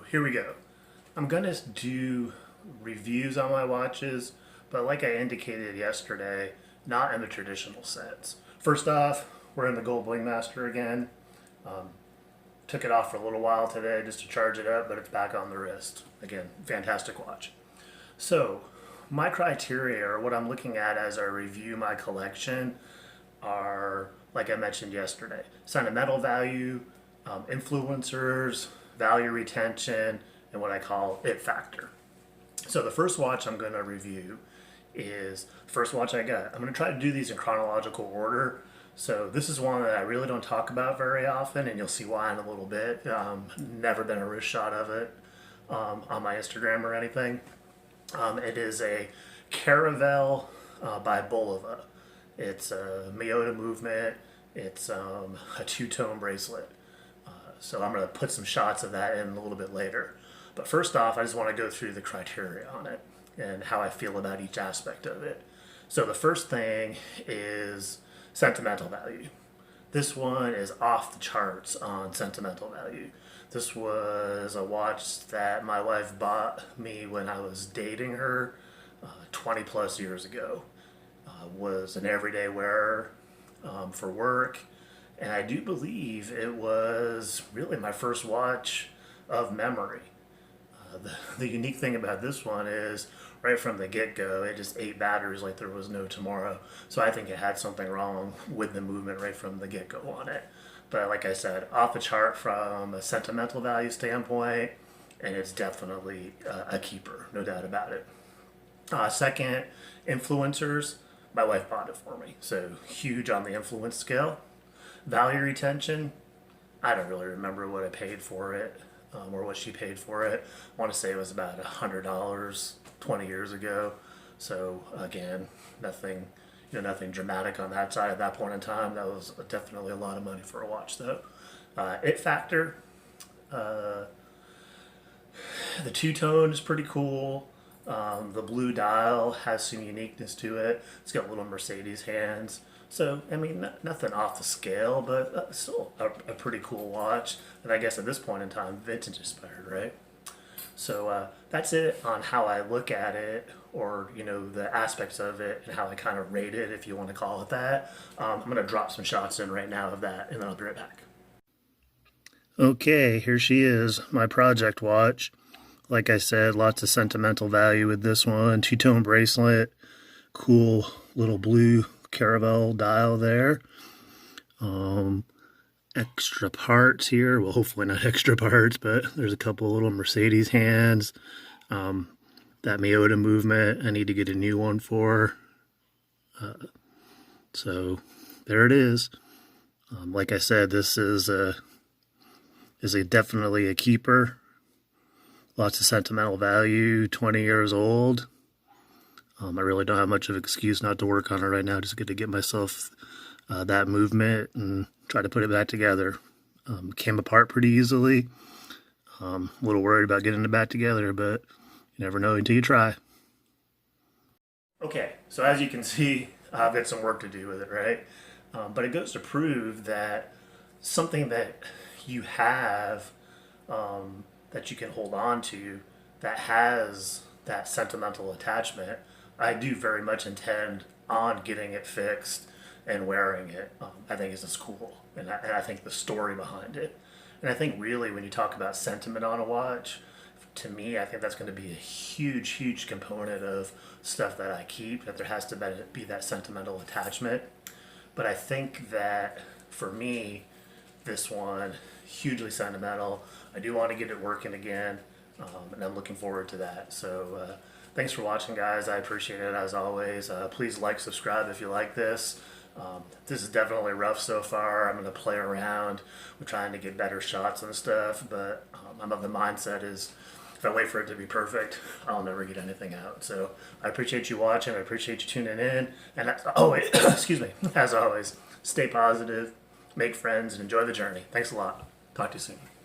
here we go. I'm gonna do reviews on my watches, but like I indicated yesterday, not in the traditional sense. First off, we're in the Gold Bling Master again. Took it off for a little while today just to charge it up, but it's back on the wrist. Again, fantastic watch. So, my criteria, or what I'm looking at as I review my collection, are, like I mentioned yesterday, sentimental value, influencers, value retention, and what I call it factor. So the first watch I'm going to review is the first watch I got. I'm going to try to do these in chronological order. So this is one that I really don't talk about very often, and you'll see why in a little bit. Never been a wrist shot of it on my Instagram or anything. It is a Caravelle by Bulova. It's a Miyota movement. It's a two-tone bracelet. So I'm going to put some shots of that in a little bit later. But first off, I just want to go through the criteria on it and how I feel about each aspect of it. So the first thing is sentimental value. This one is off the charts on sentimental value. This was a watch that my wife bought me when I was dating her 20 plus years ago. Was an everyday wearer for work, and I do believe it was really my first watch of memory. The unique thing about this one is right from the get-go it just ate batteries like there was no tomorrow, so I think it had something wrong with the movement right from the get-go on it. But like I said, off the chart from a sentimental value standpoint, and it's definitely a keeper, no doubt about it. Second, influencers. My wife bought it for me, so huge on the influence scale. Value retention, I don't really remember what I paid for it or what she paid for it. I want to say it was about $100 20 years ago. So again, nothing dramatic on that side at that point in time. That was definitely a lot of money for a watch, though. It factor, the two-tone is pretty cool. The blue dial has some uniqueness to it. It's got little Mercedes hands. So, I mean, nothing off the scale, but still a pretty cool watch. And I guess at this point in time, vintage inspired, right? So that's it on how I look at it, or, the aspects of it and how I kind of rate it, if you want to call it that. I'm going to drop some shots in right now of that, and then I'll be right back. Okay, here she is, my project watch. Like I said, lots of sentimental value with this one. Two-tone bracelet, cool little blue Caravelle dial there. Extra parts here. Well, hopefully not extra parts, but there's a couple little Mercedes hands. That Miyota movement, I need to get a new one for. So there it is. Like I said, this is definitely a keeper. Lots of sentimental value, 20 years old. I really don't have much of an excuse not to work on it right now. Just going to get myself that movement and try to put it back together. Came apart pretty easily. A little worried about getting it back together, but you never know until you try. Okay, so as you can see, I've got some work to do with it, right? But it goes to prove that something that you have that you can hold on to that has that sentimental attachment, I do very much intend on getting it fixed and wearing it. I think it's just cool, and I think the story behind it. And I think really when you talk about sentiment on a watch, to me, I think that's going to be a huge, huge component of stuff that I keep, that there has to be that sentimental attachment. But I think that for me, this one, hugely sentimental. I do want to get it working again, and I'm looking forward to that. So thanks for watching, guys. I appreciate it as always. Please like, subscribe if you like this. This is definitely rough so far. I'm going to play around with trying to get better shots and stuff, but I'm of the mindset is if I wait for it to be perfect, I'll never get anything out. So I appreciate you watching. I appreciate you tuning in. And as always, excuse me, as always, stay positive, make friends, and enjoy the journey. Thanks a lot. Talk to you soon.